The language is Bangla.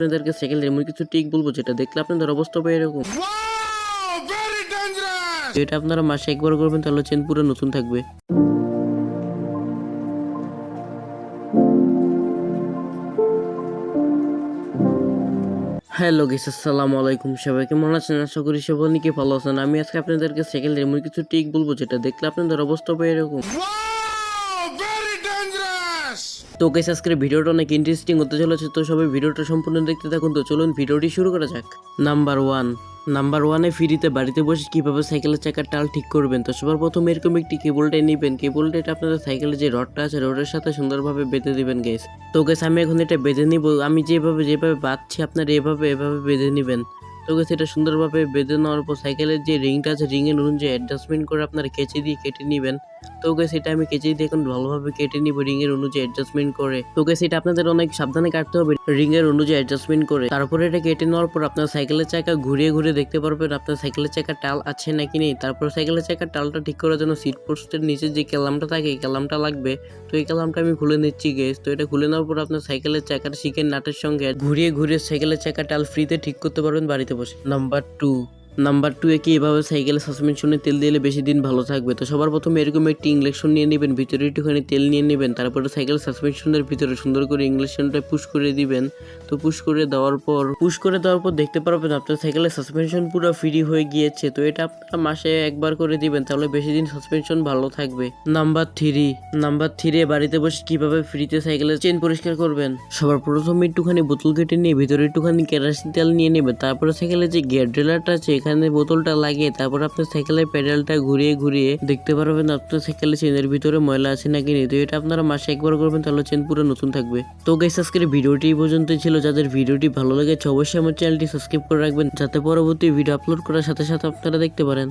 আপনাদেরকে সাইকেলের এমন কিছু ট্রিক বলবো যেটা দেখলে আপনাদের অবস্থা হবে এরকম। এটা আপনারা মাসে একবার করবেন তাহলে চেন পুরো নতুন থাকবে। হ্যালো গাইস, আসসালামু আলাইকুম। সবাই কেমন আছেন? আশা করি সবাই অনেক ভালো আছেন। আমি আজকে আপনাদেরকে সাইকেলের এমন কিছু ট্রিক বলবো যেটা দেখলে আপনাদের অবস্থা হবে এরকম। তো গাইস, আজকের ভিডিওটা অনেক ইন্টারেস্টিং হতে চলেছে, তো সবাই ভিডিওটা সম্পূর্ণ দেখতে থাকুন। তো চলুন ভিডিওটি শুরু করা যাক। নাম্বার ওয়ানে ফ্রিতে বাড়িতে বসে কিভাবে সাইকেলের চাকার টাল ঠিক করবেন। তো সবার প্রথমে এরকম একটি কেবলটা নেবেন। কেবলটা এটা আপনাদের সাইকেলের যে রডটা আছে রডের সাথে সুন্দরভাবে বেঁধে দিবেন গাইস। তো গাইস, আমি এখন এটা বেঁধে নিব। আমি যেভাবে বাঁধছি আপনারা এভাবে বেঁধে নেবেন। তো গাইস, এটা সুন্দরভাবে বেঁধে নেওয়ার পর সাইকেলের যে রিংটা আছে রিংয়ের অনুযায়ী অ্যাডজাস্টমেন্ট করে আপনারা কেচি দিয়ে কেটে নেবেন। তো গাইস, এটা আমি কেচি দিয়ে এখন ভালোভাবে কেটে নিব রিংয়ের অনুযায়ী অ্যাডজাস্টমেন্ট করে। তো গাইস, এটা আপনাদের অনেক সাবধানে কাটতে হবে রিংয়ের অনুযায়ী অ্যাডজাস্টমেন্ট করে। তারপরে এটা কেটে নেওয়ার পর আপনার সাইকেলের চাকা ঘুরিয়ে দেখতে পারবেন আপনার সাইকেলের চাকা টাল আছে নাকি নেই। তারপর সাইকেলের চাকার টালটা ঠিক করার জন্য সিট পোস্টের নিচে যে ক্যালামটা থাকে এই ক্যালামটা লাগবে। তো এই ক্যালামটা আমি খুলে নিচ্ছি গাইস। তো এটা খুলে নেওয়ার পর আপনার সাইকেলের চাকার শিকের নাটের সঙ্গে ঘুরিয়ে সাইকেলের চাকা টাল ফ্রিতে ঠিক করতে পারবেন বাড়িতে বসে। নাম্বার টু এ কি এভাবে সাইকেলের সাসপেনশনে তেল দিলে বেশি দিন ভালো থাকবে। তো সবার প্রথমে এরকম একটি ইঞ্জেকশন নিয়ে নেবেন, ভিতরে একটুখানি তেল নিয়ে নেবেন। তারপরে সাইকেল সাসপেনশনের ভিতরে সুন্দর করে ইঞ্জেকশনটা পুশ করে দিবেন। তো পুশ করে দেওয়ার পর দেখতে পারবেন আপনার সাইকেলের সাসপেনশন পুরো ফ্রি হয়ে গিয়েছে। তো এটা আপনারা মাসে একবার করে দিবেন তাহলে বেশি দিন সাসপেনশন ভালো থাকবে। নাম্বার থ্রি বাড়িতে বসে কিভাবে ফ্রিতে সাইকেলের চেন পরিষ্কার করবেন। সবার প্রথমে একটুখানি বোতল কেটে নিয়ে ভিতরে একটুখানি কেরোসিন তেল নিয়ে নেবেন। তারপরে সাইকেলের যে গিয়ার ড্রেলারটা আছে এখানে বোতলটা লাগিয়ে তারপর আপনার সাইকেলের প্যাডেলটা ঘুরিয়ে দেখতে পারবেন আপনার সাইকেলের চেনের ভিতরে ময়লা আছে নাকি নেই। তো এটা আপনারা মাসে একবার করবেন তাহলে চেন পুরো নতুন থাকবে। তো গাইস, আজকের ভিডিওটি এই পর্যন্তই ছিল। যাদের ভিডিওটি ভালো লেগেছে অবশ্যই আমার চ্যানেলটি সাবস্ক্রাইব করে রাখবেন যাতে পরবর্তী ভিডিও আপলোড করার সাথে সাথে আপনারা দেখতে পারেন।